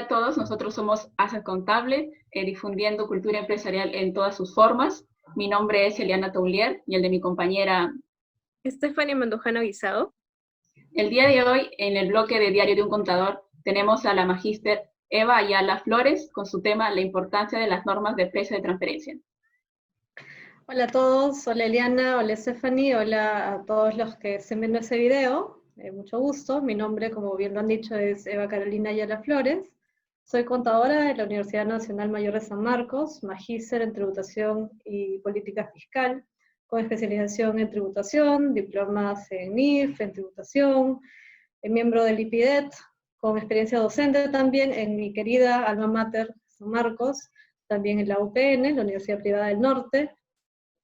Hola a todos, nosotros somos Asset Contable, difundiendo cultura empresarial en todas sus formas. Mi nombre es Eliana Taulier y el de mi compañera. Stephanie Mandujano Guisado. El día de hoy, en el bloque de Diario de un Contador, tenemos a la magíster Eva Ayala Flores con su tema La importancia de las normas de precio de transferencia. Hola a todos, hola Eliana, hola Stephanie, hola a todos los que estén viendo ese video. Mucho gusto, mi nombre, como bien lo han dicho, es Eva Carolina Ayala Flores. Soy contadora de la Universidad Nacional Mayor de San Marcos, magíster en tributación y política fiscal, con especialización en tributación, diplomas en IF, en tributación, miembro del IPIDET, con experiencia docente también en mi querida alma mater San Marcos, también en la UPN, la Universidad Privada del Norte,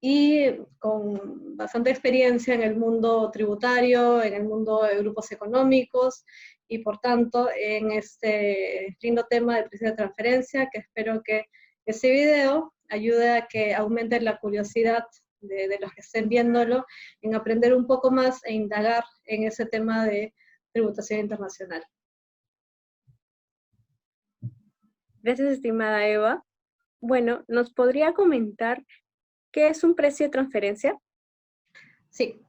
y con bastante experiencia en el mundo tributario, en el mundo de grupos económicos, y por tanto en este lindo tema de precio de transferencia, que espero que este video ayude a que aumente la curiosidad de los que estén viéndolo, en aprender un poco más e indagar en ese tema de tributación internacional. Gracias, estimada Eva. Bueno, ¿nos podría comentar qué es un precio de transferencia? Sí.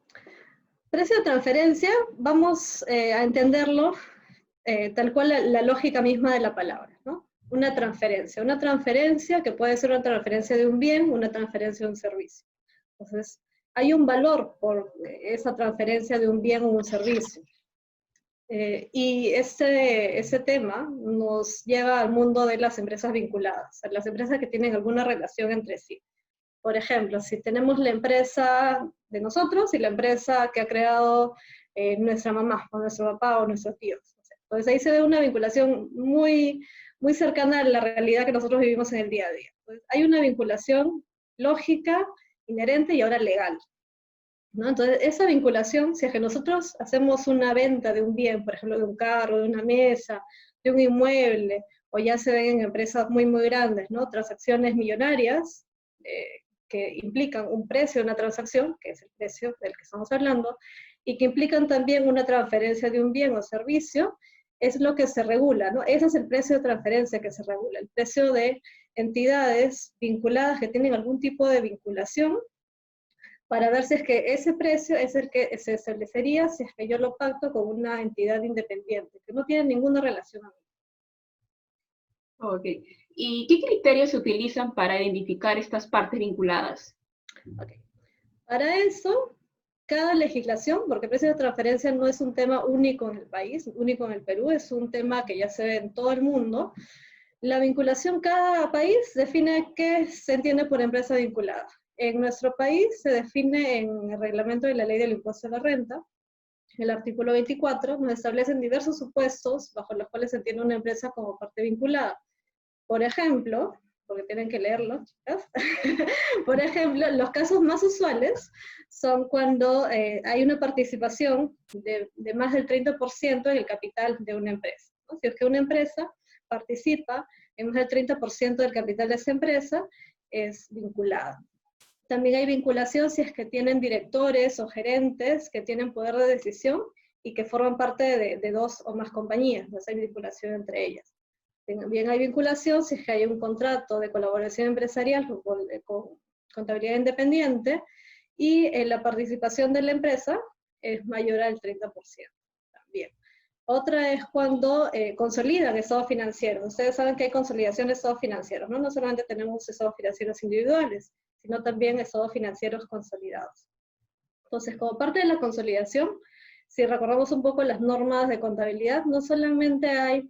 Precio de transferencia, vamos a entenderlo tal cual la lógica misma de la palabra, ¿no? Una transferencia que puede ser una transferencia de un bien, una transferencia de un servicio. Entonces, hay un valor por esa transferencia de un bien o un servicio. Y ese tema nos lleva al mundo de las empresas vinculadas, a las empresas que tienen alguna relación entre sí. Por ejemplo, si tenemos la empresa de nosotros y la empresa que ha creado nuestra mamá, o nuestro papá, o nuestros tíos. Entonces ahí se ve una vinculación muy, muy cercana a la realidad que nosotros vivimos en el día a día. Entonces, hay una vinculación lógica, inherente y ahora legal, ¿no? Entonces, esa vinculación, si es que nosotros hacemos una venta de un bien, por ejemplo, de un carro, de una mesa, de un inmueble, o ya se ven en empresas muy, muy grandes, ¿no? Transacciones millonarias, que implican un precio de una transacción, que es el precio del que estamos hablando, y que implican también una transferencia de un bien o servicio, es lo que se regula, ¿no? Ese es el precio de transferencia que se regula, el precio de entidades vinculadas que tienen algún tipo de vinculación, para ver si es que ese precio es el que se establecería si es que yo lo pacto con una entidad independiente, que no tiene ninguna relación a mí. Ok. ¿Y qué criterios se utilizan para identificar estas partes vinculadas? Okay. Para eso, cada legislación, porque el precio de transferencia no es un tema único en el país, único en el Perú, es un tema que ya se ve en todo el mundo. La vinculación, cada país define qué se entiende por empresa vinculada. En nuestro país se define en el reglamento de la ley del impuesto a la renta, el artículo 24, nos establecen diversos supuestos bajo los cuales se entiende una empresa como parte vinculada. Por ejemplo, porque tienen que leerlo, chicas, por ejemplo, los casos más usuales son cuando hay una participación de más del 30% en el capital de una empresa, ¿no? Si es que una empresa participa en más del 30% del capital de esa empresa, es vinculada. También hay vinculación si es que tienen directores o gerentes que tienen poder de decisión y que forman parte de dos o más compañías, entonces hay vinculación entre ellas. También hay vinculación si es que hay un contrato de colaboración empresarial con contabilidad independiente y la participación de la empresa es mayor al 30% también. Otra es cuando consolidan estados financieros. Ustedes saben que hay consolidación de estados financieros, ¿no? No solamente tenemos estados financieros individuales, sino también estados financieros consolidados. Entonces, como parte de la consolidación, si recordamos un poco las normas de contabilidad, no solamente hay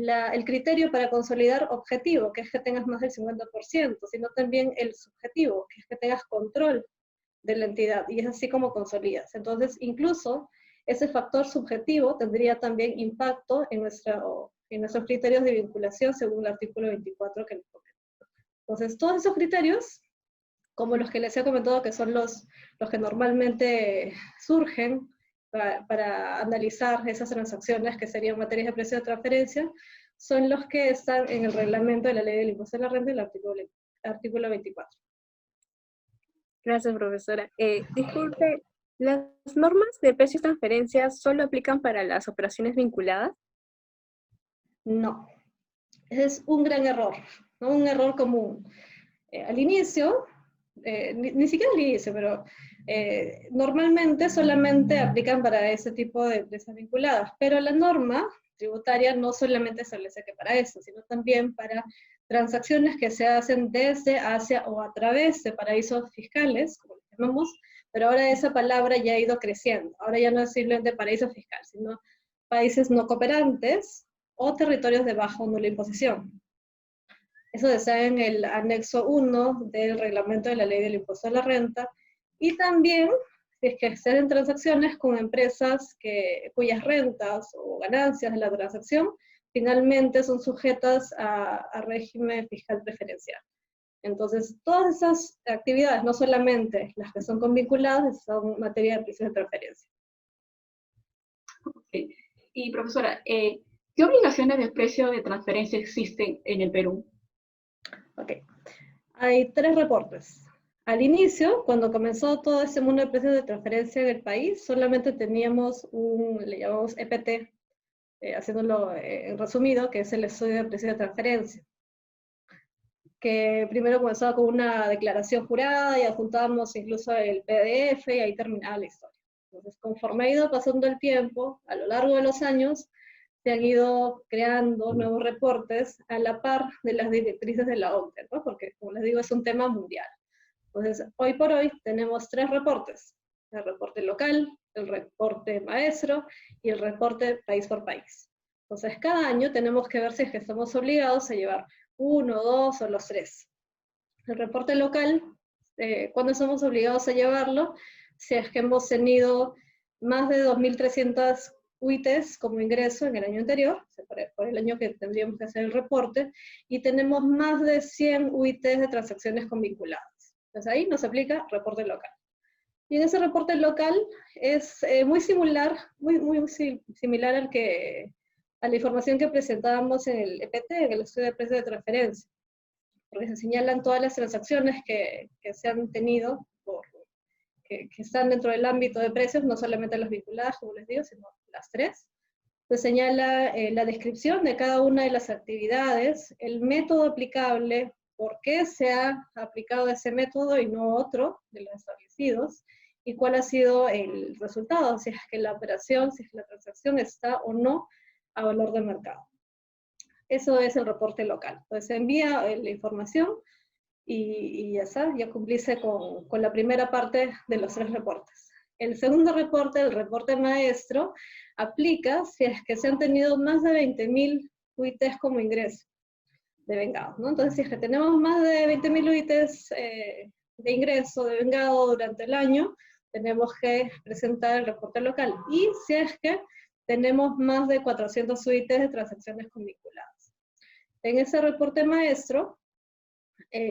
el criterio para consolidar objetivo, que es que tengas más del 50%, sino también el subjetivo, que es que tengas control de la entidad, y es así como consolidas. Entonces, incluso ese factor subjetivo tendría también impacto en nuestros criterios de vinculación según el artículo 24 que les comento. Entonces, todos esos criterios, como los que les he comentado que son los que normalmente surgen para analizar esas transacciones que serían materias de precio de transferencia, son los que están en el reglamento de la ley del impuesto a la renta, el artículo 24. Gracias, profesora. Disculpe, ¿las normas de precio de transferencia solo aplican para las operaciones vinculadas? No. Es un gran error, ¿no? Un error común. Al inicio, ni siquiera al inicio, pero normalmente solamente aplican para ese tipo de empresas vinculadas, pero la norma tributaria no solamente establece que para eso, sino también para transacciones que se hacen desde, hacia o a través de paraísos fiscales, como lo llamamos, pero ahora esa palabra ya ha ido creciendo. Ahora ya no es simplemente paraíso fiscal, sino países no cooperantes o territorios de baja o nula imposición. Eso está en el anexo 1 del reglamento de la ley del impuesto a la renta, y también si es que se hacen transacciones con empresas cuyas rentas o ganancias de la transacción finalmente son sujetas a régimen fiscal preferencial. Entonces, todas esas actividades, no solamente las que son convinculadas, son materia de precios de transferencia. Okay. Y profesora, ¿qué obligaciones de precio de transferencia existen en el Perú? Ok, hay 3 reportes. Al inicio, cuando comenzó todo este mundo de precios de transferencia en el país, solamente teníamos le llamamos EPT, haciéndolo en resumido, que es el estudio de precios de transferencia, que primero comenzaba con una declaración jurada y adjuntábamos incluso el PDF y ahí terminaba la historia. Entonces, conforme ha ido pasando el tiempo, a lo largo de los años, se han ido creando nuevos reportes a la par de las directrices de la OCDE, ¿no? Porque, como les digo, es un tema mundial. Entonces, hoy por hoy tenemos 3 reportes: el reporte local, el reporte maestro y el reporte país por país. Entonces, cada año tenemos que ver si es que estamos obligados a llevar 1, 2 o los 3. El reporte local, ¿cuándo somos obligados a llevarlo? Si es que hemos tenido más de 2.300 UITs como ingreso en el año anterior, o sea, por el año que tendríamos que hacer el reporte, y tenemos más de 100 UITs de transacciones convinculadas. Entonces ahí nos aplica reporte local. Y en ese reporte local es muy similar a la información que presentábamos en el EPT, en el estudio de precios de transferencia, porque se señalan todas las transacciones que se han tenido, que están dentro del ámbito de precios, no solamente las vinculadas, como les digo, sino las 3. Se señala la descripción de cada una de las actividades, el método aplicable, por qué se ha aplicado ese método y no otro de los establecidos, y cuál ha sido el resultado, si es que la operación, si es que la transacción está o no a valor de mercado. Eso es el reporte local. Entonces se envía la información y ya está, ya cumplirse con la primera parte de los 3 reportes. El segundo reporte, el reporte maestro, aplica si es que se han tenido más de 20.000 UITs como ingreso de vengado, ¿no? Entonces, si es que tenemos más de 20.000 UITs de ingreso de vengado durante el año, tenemos que presentar el reporte local. Y si es que tenemos más de 400 UITs de transacciones convinculadas. En ese reporte maestro,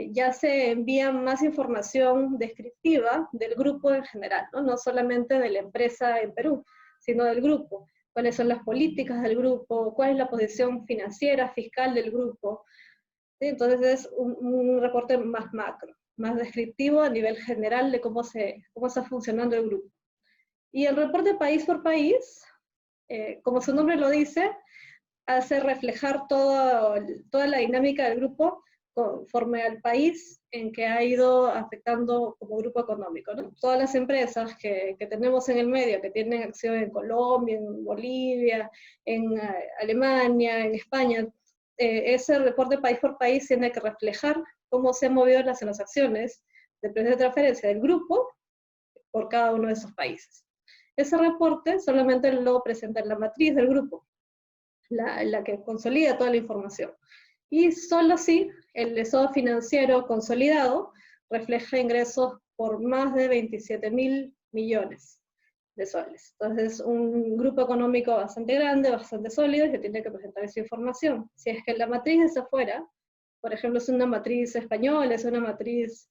ya se envía más información descriptiva del grupo en general, ¿no? No solamente de la empresa en Perú, sino del grupo. Cuáles son las políticas del grupo, cuál es la posición financiera, fiscal del grupo. ¿Sí? Entonces es un reporte más macro, más descriptivo a nivel general de cómo está funcionando el grupo. Y el reporte país por país, como su nombre lo dice, hace reflejar toda la dinámica del grupo conforme al país en que ha ido afectando como grupo económico, ¿no? Todas las empresas que tenemos en el medio, que tienen acción en Colombia, en Bolivia, en Alemania, en España, ese reporte país por país tiene que reflejar cómo se han movido las transacciones de precios de transferencia del grupo por cada uno de esos países. Ese reporte solamente lo presenta en la matriz del grupo, la que consolida toda la información. Y solo si el estado financiero consolidado refleja ingresos por más de 27.000 millones de soles. Entonces, un grupo económico bastante grande, bastante sólido, que tiene que presentar esa información. Si es que la matriz está afuera, por ejemplo, es una matriz española, es una matriz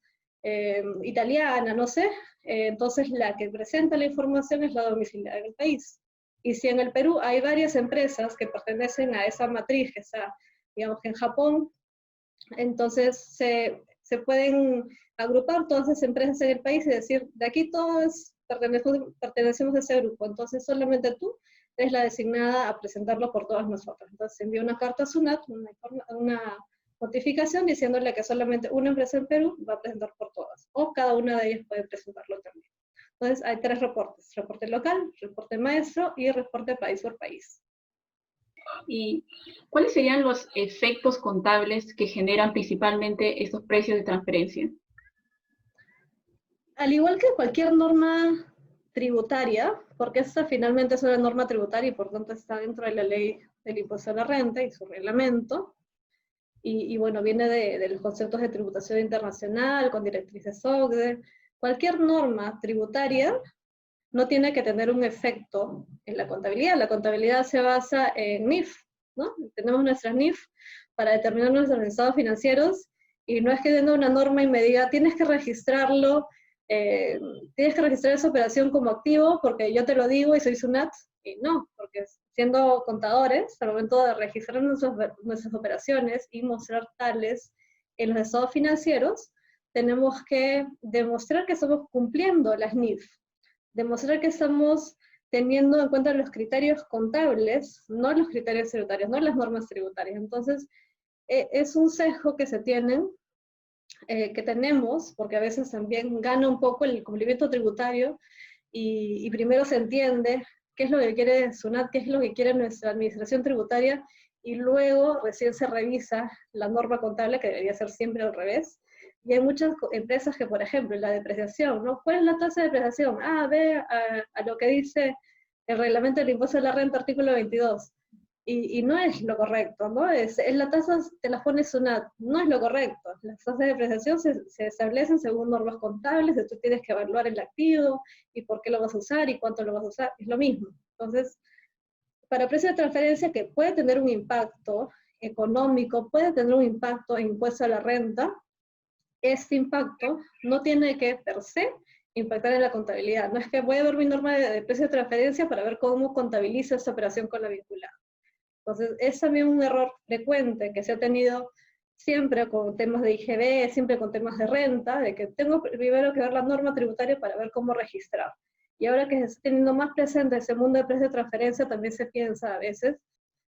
italiana, no sé, entonces la que presenta la información es la domiciliaria del país. Y si en el Perú hay varias empresas que pertenecen a esa matriz que está, digamos que en Japón, entonces se pueden agrupar todas esas empresas en el país y decir, de aquí todos pertenecemos a ese grupo, entonces solamente tú es la designada a presentarlo por todas nosotras. Entonces se envía una carta a SUNAT, una notificación diciéndole que solamente una empresa en Perú va a presentar por todas, o cada una de ellas puede presentarlo también. Entonces hay 3 reportes: reporte local, reporte maestro y reporte país por país. ¿Y cuáles serían los efectos contables que generan principalmente estos precios de transferencia? Al igual que cualquier norma tributaria, porque esta finalmente es una norma tributaria y por tanto está dentro de la ley del impuesto a la renta y su reglamento, y bueno, viene de los conceptos de tributación internacional, con directrices OCDE. Cualquier norma tributaria no tiene que tener un efecto en la contabilidad. La contabilidad se basa en NIF, ¿no? Tenemos nuestras NIF para determinar nuestros estados financieros, y no es que dentro de una norma y me diga, tienes que registrarlo, tienes que registrar esa operación como activo porque yo te lo digo y soy SUNAT, y no, porque siendo contadores, al momento de registrar nuestras operaciones y mostrar tales en los estados financieros, tenemos que demostrar que estamos cumpliendo las NIF, demostrar que estamos teniendo en cuenta los criterios contables, no los criterios tributarios, no las normas tributarias. Entonces, es un sesgo que se tienen, que tenemos, porque a veces también gana un poco el cumplimiento tributario, y primero se entiende qué es lo que quiere SUNAT, qué es lo que quiere nuestra administración tributaria, y luego recién se revisa la norma contable, que debería ser siempre al revés. Y hay muchas empresas que, por ejemplo, la depreciación, ¿no? ¿Cuál es la tasa de depreciación? Ve a lo que dice el reglamento del impuesto a la renta, artículo 22. Y no es lo correcto, ¿no? Es la tasa te la pone SUNAT, no es lo correcto. Las tasas de depreciación se establecen según normas contables, tú tienes que evaluar el activo, y por qué lo vas a usar, y cuánto lo vas a usar, es lo mismo. Entonces, para precio de transferencia, que puede tener un impacto económico, puede tener un impacto en impuesto a la renta, este impacto no tiene que, per se, impactar en la contabilidad. No es que voy a ver mi norma de precio de transferencia para ver cómo contabiliza esta operación con la vinculada. Entonces, es también un error frecuente que se ha tenido siempre con temas de IGB, siempre con temas de renta, de que tengo primero que ver la norma tributaria para ver cómo registrar. Y ahora que se está teniendo más presente ese mundo de precio de transferencia, también se piensa a veces,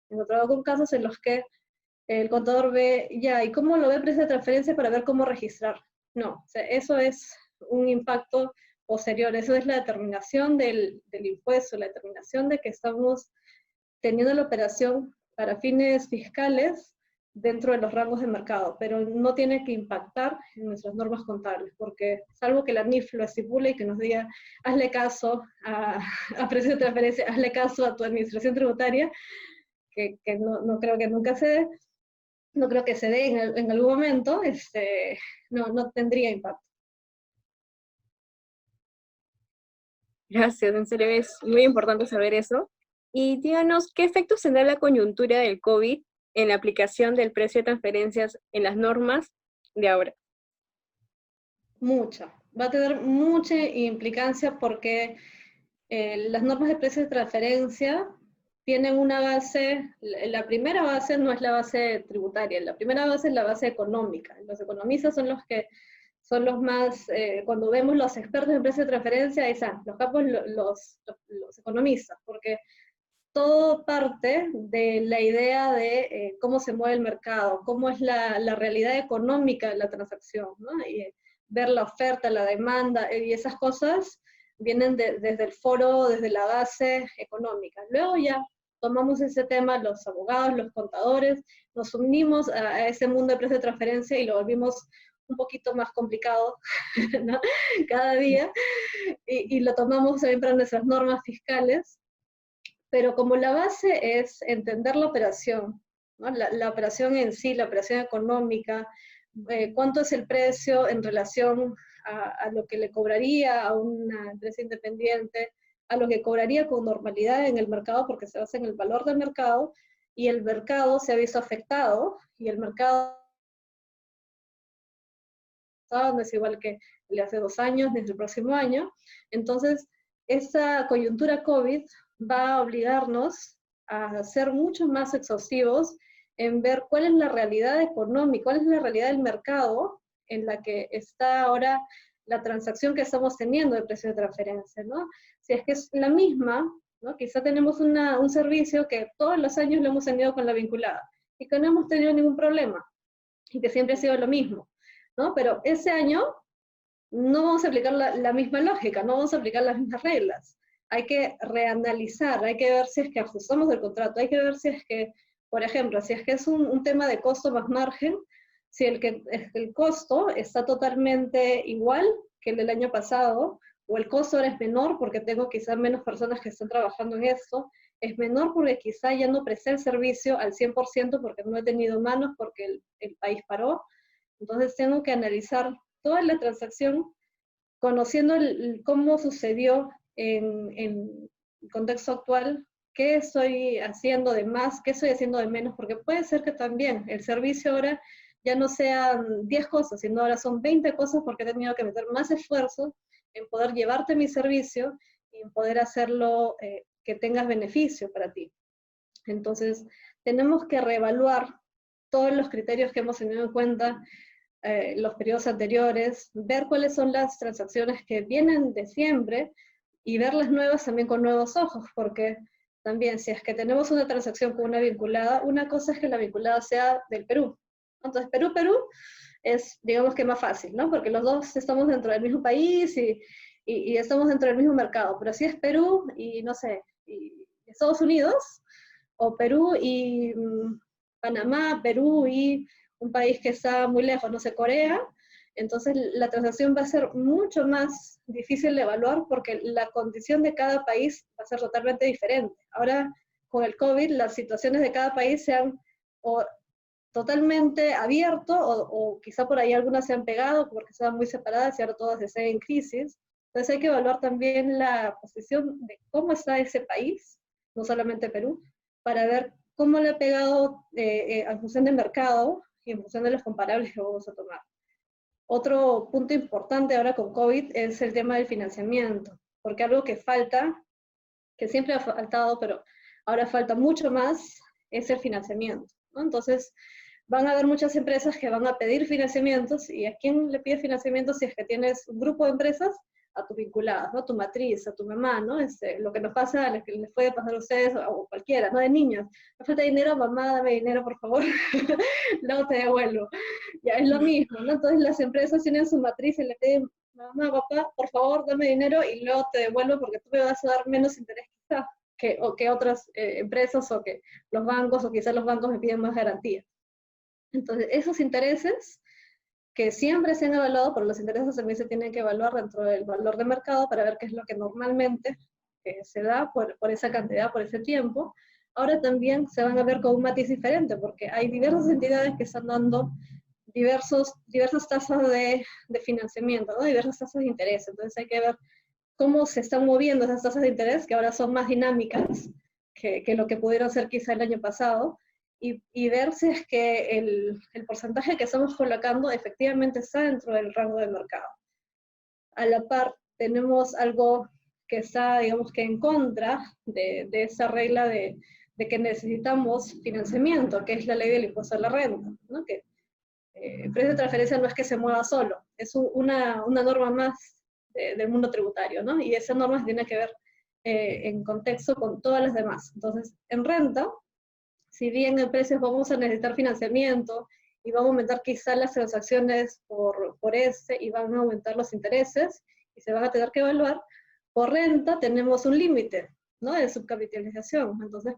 he encontrado con casos en los que el contador ve, ya, ¿y cómo lo ve precio de transferencia para ver cómo registrar? No, o sea, eso es un impacto posterior, eso es la determinación del impuesto, la determinación de que estamos teniendo la operación para fines fiscales dentro de los rangos de mercado, pero no tiene que impactar en nuestras normas contables, porque salvo que la NIF lo estipule y que nos diga, hazle caso a precio de transferencia, hazle caso a tu administración tributaria, que no creo que nunca se dé, no creo que se dé en algún momento, no tendría impacto. Gracias, en serio es muy importante saber eso. Y díganos, ¿qué efectos tendrá la coyuntura del COVID en la aplicación del precio de transferencias en las normas de ahora? Mucha. Va a tener mucha implicancia porque las normas de precio de transferencia tienen una base, la primera base no es la base tributaria, la primera base es la base económica. Los economistas son los más, cuando vemos los expertos en precio de transferencia, ahí están, los capos, los economistas, porque todo parte de la idea de cómo se mueve el mercado, cómo es la realidad económica de la transacción, ¿no? Y ver la oferta, la demanda, y esas cosas vienen desde el foro, desde la base económica. Luego ya tomamos ese tema, los abogados, los contadores, nos unimos a ese mundo de precio de transferencia y lo volvimos un poquito más complicado, ¿no? Cada día, y lo tomamos también para nuestras normas fiscales, pero como la base es entender la operación, ¿no? La operación en sí, la operación económica, cuánto es el precio en relación a lo que le cobraría a una empresa independiente, a lo que cobraría con normalidad en el mercado, porque se basa en el valor del mercado, y el mercado se ha visto afectado, y el mercado no es igual que el de hace 2 años, ni el próximo año. Entonces, esta coyuntura COVID va a obligarnos a ser mucho más exhaustivos en ver cuál es la realidad económica, cuál es la realidad del mercado en la que está ahora la transacción que estamos teniendo de precio de transferencia, ¿no? Si es que es la misma, ¿no? Quizá tenemos un servicio que todos los años lo hemos tenido con la vinculada y que no hemos tenido ningún problema y que siempre ha sido lo mismo, ¿no? Pero ese año no vamos a aplicar la misma lógica, no vamos a aplicar las mismas reglas. Hay que reanalizar, hay que ver si es que ajustamos el contrato, hay que ver si es que, por ejemplo, si es que es un tema de costo más margen, si el costo está totalmente igual que el del año pasado, o el costo ahora es menor porque tengo quizás menos personas que están trabajando en esto, es menor porque quizá ya no presté el servicio al 100% porque no he tenido manos, porque el país paró. Entonces tengo que analizar toda la transacción, conociendo cómo sucedió en el contexto actual, qué estoy haciendo de más, qué estoy haciendo de menos, porque puede ser que también el servicio ahora ya no sean 10 cosas, sino ahora son 20 cosas porque he tenido que meter más esfuerzo en poder llevarte mi servicio y en poder hacerlo que tengas beneficio para ti. Entonces, tenemos que reevaluar todos los criterios que hemos tenido en cuenta los periodos anteriores, ver cuáles son las transacciones que vienen de siempre y ver las nuevas también con nuevos ojos, porque también si es que tenemos una transacción con una vinculada, una cosa es que la vinculada sea del Perú. Entonces, Perú es, digamos que más fácil, ¿no? Porque los dos estamos dentro del mismo país y estamos dentro del mismo mercado, pero si es Perú y, no sé, y Estados Unidos, o Perú y Panamá, Perú y un país que está muy lejos, no sé, Corea, entonces la transacción va a ser mucho más difícil de evaluar porque la condición de cada país va a ser totalmente diferente. Ahora, con el COVID, las situaciones de cada país se han o totalmente abierto o quizá por ahí algunas se han pegado porque estaban muy separadas y ahora todas están en crisis. Entonces hay que evaluar también la posición de cómo está ese país, no solamente Perú, para ver cómo le ha pegado en función del mercado y en función de los comparables que vamos a tomar. Otro punto importante ahora con COVID es el tema del financiamiento, porque algo que falta, que siempre ha faltado, pero ahora falta mucho más, es el financiamiento, ¿no? Entonces, van a haber muchas empresas que van a pedir financiamientos, y ¿a quién le pide financiamiento si es que tienes un grupo de empresas? A tu vinculada, ¿no? A tu matriz, a tu mamá, ¿no? Lo que nos pasa, lo que les puede pasar a ustedes o cualquiera, ¿no? De niños. Me falta dinero, mamá, dame dinero, por favor. Luego te devuelvo. Ya es lo mismo, ¿no? Entonces las empresas tienen su matriz y le piden, mamá, papá, por favor, dame dinero y luego te devuelvo porque tú me vas a dar menos interés quizá que otras empresas o que los bancos o quizás los bancos me piden más garantías. Entonces esos intereses que siempre se han evaluado, pero los intereses también se tienen que evaluar dentro del valor de mercado para ver qué es lo que normalmente se da por esa cantidad, por ese tiempo. Ahora también se van a ver con un matiz diferente, porque hay diversas entidades que están dando diversas tasas de financiamiento, ¿no? Diversas tasas de interés. Entonces hay que ver cómo se están moviendo esas tasas de interés, que ahora son más dinámicas que lo que pudieron ser quizá el año pasado, y ver si es que el porcentaje que estamos colocando efectivamente está dentro del rango del mercado. A la par, tenemos algo que está, digamos que en contra de esa regla de que necesitamos financiamiento, que es la ley del impuesto a la renta, ¿no? Que el precio de transferencia no es que se mueva solo, es una norma más del mundo tributario, ¿no? Y esa norma tiene que ver en contexto con todas las demás. Entonces, en renta, si bien en precios vamos a necesitar financiamiento y vamos a aumentar quizás las transacciones por y van a aumentar los intereses y se van a tener que evaluar, por renta tenemos un límite, ¿no? De subcapitalización. Entonces,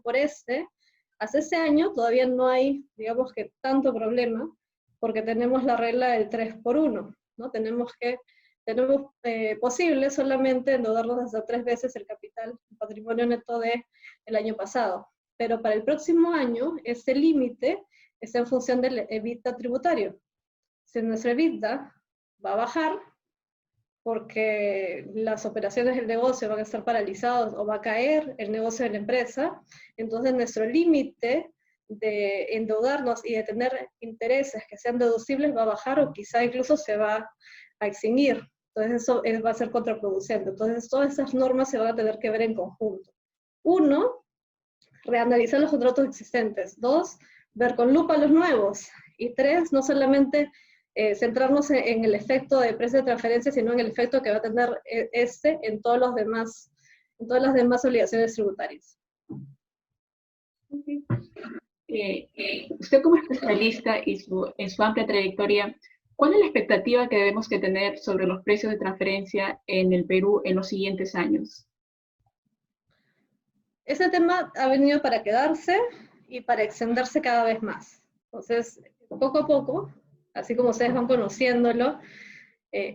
hasta ese año todavía no hay, digamos que tanto problema, porque tenemos la regla del 3x1, ¿no? Tenemos posible solamente endeudarnos hasta 3 veces el capital, el patrimonio neto del año pasado. Pero para el próximo año, ese límite está en función del EBITDA tributario. Si nuestro EBITDA va a bajar, porque las operaciones del negocio van a estar paralizadas o va a caer el negocio de la empresa, entonces nuestro límite de endeudarnos y de tener intereses que sean deducibles va a bajar o quizá incluso se va a extinguir. Entonces eso va a ser contraproducente. Entonces todas esas normas se van a tener que ver en conjunto. 1, reanalizar los contratos existentes. 2, ver con lupa los nuevos. Y 3, no solamente centrarnos en el efecto de precio de transferencia, sino en el efecto que va a tener en todos los demás en todas las demás obligaciones tributarias. Usted como especialista y en su amplia trayectoria, ¿cuál es la expectativa que debemos que tener sobre los precios de transferencia en el Perú en los siguientes años? Ese tema ha venido para quedarse y para extenderse cada vez más. Entonces, poco a poco, así como ustedes van conociéndolo,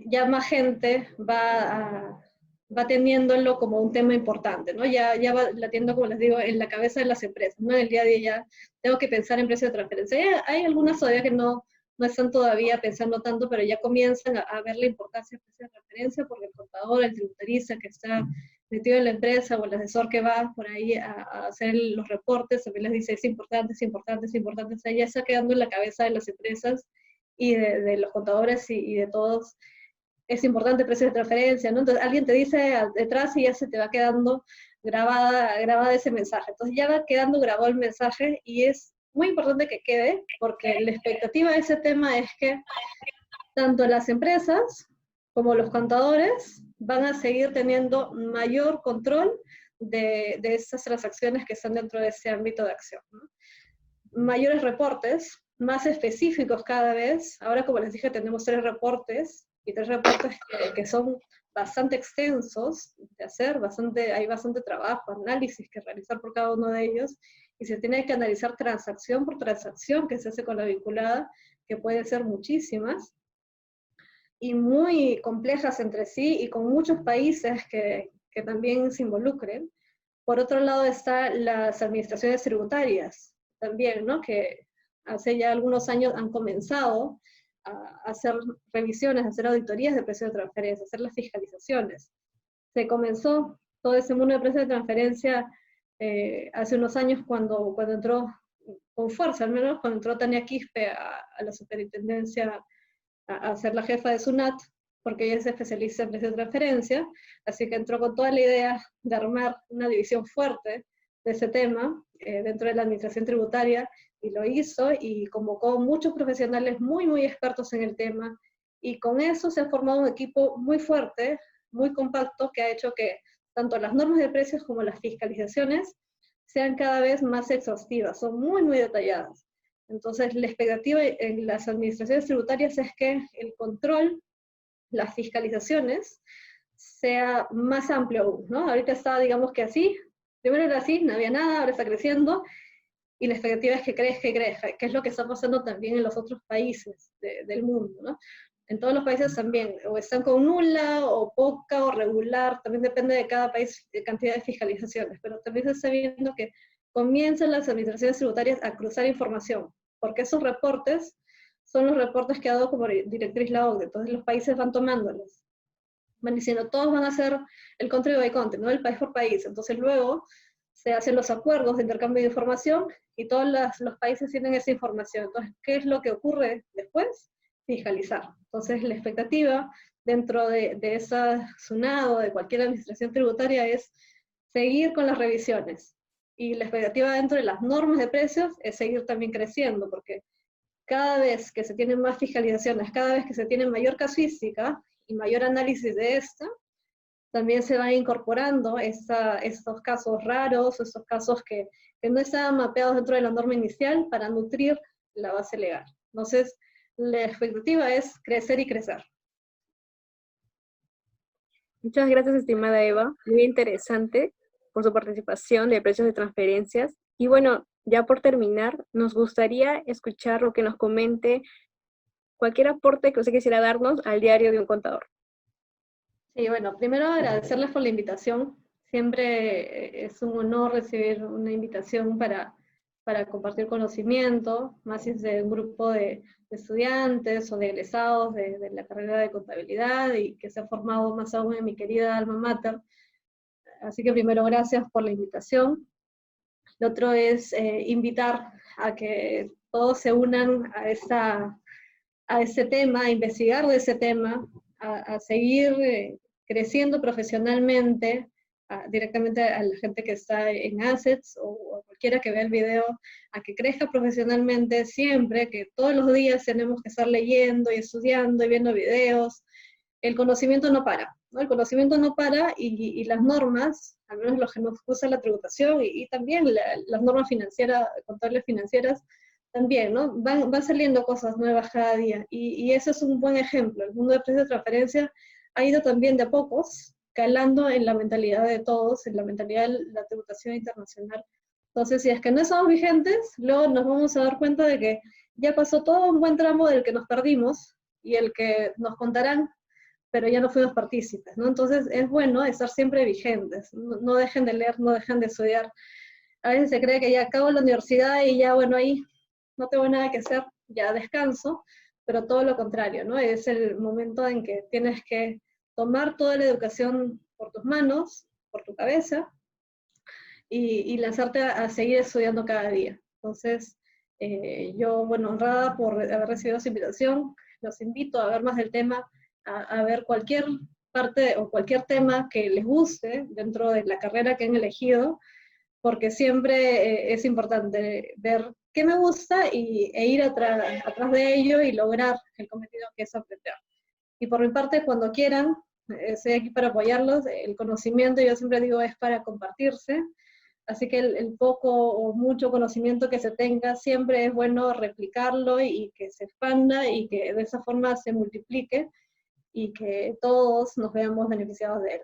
ya más gente va teniéndolo como un tema importante, ¿no? Ya va latiendo, como les digo, en la cabeza de las empresas, ¿no? En el día a día ya tengo que pensar en precios de transferencia. Hay algunas todavía que no están todavía pensando tanto, pero ya comienzan a ver la importancia del precio de transferencia, porque el contador, el tributarista que está metido en la empresa o el asesor que va por ahí a hacer los reportes, también les dice, es importante, es importante, es importante. O sea, ya está quedando en la cabeza de las empresas y de los contadores y de todos. Es importante el precio de transferencia, ¿no? Entonces alguien te dice detrás y ya se te va quedando grabada ese mensaje. Entonces ya va quedando grabado el mensaje y es muy importante que quede, porque la expectativa de ese tema es que tanto las empresas como los contadores van a seguir teniendo mayor control de esas transacciones que están dentro de ese ámbito de acción, ¿no? Mayores reportes, más específicos cada vez. Ahora, como les dije, tenemos 3 reportes, y 3 reportes que son bastante extensos de hacer, hay bastante trabajo, análisis que realizar por cada uno de ellos, y se tiene que analizar transacción por transacción que se hace con la vinculada, que puede ser muchísimas, y muy complejas entre sí, y con muchos países que también se involucren. Por otro lado están las administraciones tributarias, también, ¿no? Que hace ya algunos años han comenzado a hacer revisiones, a hacer auditorías de precios de transferencia, a hacer las fiscalizaciones. Se comenzó todo ese mundo de precios de transferencia hace unos años cuando entró, con fuerza al menos, cuando entró Tania Quispe a la superintendencia a ser la jefa de SUNAT, porque ella es especialista en precios de transferencia, así que entró con toda la idea de armar una división fuerte de ese tema dentro de la administración tributaria, y lo hizo, y convocó muchos profesionales muy, muy expertos en el tema, y con eso se ha formado un equipo muy fuerte, muy compacto, que ha hecho que tanto las normas de precios como las fiscalizaciones sean cada vez más exhaustivas, son muy, muy detalladas. Entonces, la expectativa en las administraciones tributarias es que el control, las fiscalizaciones, sea más amplio aún, ¿no? Ahorita está, digamos que así, primero era así, no había nada, ahora está creciendo, y la expectativa es que crezca y crezca, que es lo que está pasando también en los otros países del mundo, ¿no? En todos los países también, o están con nula, o poca, o regular, también depende de cada país de cantidad de fiscalizaciones, pero también se está viendo que comienzan las administraciones tributarias a cruzar información, porque esos reportes son los reportes que ha dado como directriz la OCDE, entonces los países van tomándolos, van diciendo, todos van a hacer el country by country, ¿no? El país por país, entonces luego se hacen los acuerdos de intercambio de información y todos los países tienen esa información. Entonces, ¿qué es lo que ocurre después? Fiscalizar. Entonces, la expectativa dentro de esa SUNAT, de cualquier administración tributaria, es seguir con las revisiones. Y la expectativa dentro de las normas de precios es seguir también creciendo, porque cada vez que se tienen más fiscalizaciones, cada vez que se tiene mayor casuística y mayor análisis de esta, también se van incorporando estos casos raros, estos casos que no estaban mapeados dentro de la norma inicial para nutrir la base legal. Entonces, la expectativa es crecer y crecer. Muchas gracias, estimada Eva. Muy interesante por su participación de precios de transferencias. Y bueno, ya por terminar, nos gustaría escuchar lo que nos comente cualquier aporte que usted quisiera darnos al diario de un contador. Sí, bueno, primero agradecerles por la invitación. Siempre es un honor recibir una invitación para compartir conocimiento, más si es de un grupo de estudiantes o de egresados de la carrera de contabilidad y que se ha formado más aún en mi querida alma mater. Así que primero, gracias por la invitación. Lo otro es invitar a que todos se unan a ese tema, a investigar de ese tema, a seguir creciendo profesionalmente, directamente a la gente que está en Assets o a cualquiera que vea el video, a que crezca profesionalmente siempre, que todos los días tenemos que estar leyendo y estudiando y viendo videos, el conocimiento no para, ¿no? El conocimiento no para y las normas, al menos los que nos usa la tributación y también las normas financieras, contables financieras, también, ¿no? Van saliendo cosas nuevas cada día y ese es un buen ejemplo. El mundo de precios de transferencia ha ido también de a pocos calando en la mentalidad de todos, en la mentalidad de la tributación internacional. Entonces, si es que no estamos vigentes, luego nos vamos a dar cuenta de que ya pasó todo un buen tramo del que nos perdimos y el que nos contarán, pero ya no fuimos partícipes, ¿no? Entonces, es bueno estar siempre vigentes, no dejen de leer, no dejen de estudiar. A veces se cree que ya acabo la universidad y ya, bueno, ahí no tengo nada que hacer, ya descanso, pero todo lo contrario, ¿no? Es el momento en que tienes que tomar toda la educación por tus manos, por tu cabeza, y lanzarte a seguir estudiando cada día. Entonces, yo, bueno, honrada por haber recibido su invitación, los invito a ver más del tema, a ver cualquier parte o cualquier tema que les guste dentro de la carrera que han elegido, porque siempre es importante ver qué me gusta e ir atrás de ello y lograr el cometido que es aprender. Y por mi parte, cuando quieran, estoy aquí para apoyarlos. El conocimiento, yo siempre digo, es para compartirse. Así que el poco o mucho conocimiento que se tenga, siempre es bueno replicarlo y que se expanda y que de esa forma se multiplique y que todos nos veamos beneficiados de él.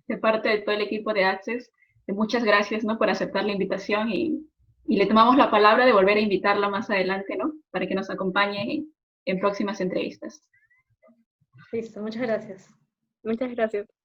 De parte de todo el equipo de Access, muchas gracias, ¿no?, por aceptar la invitación y le tomamos la palabra de volver a invitarla más adelante, ¿no?, para que nos acompañe en próximas entrevistas. Listo, muchas gracias. Muchas gracias.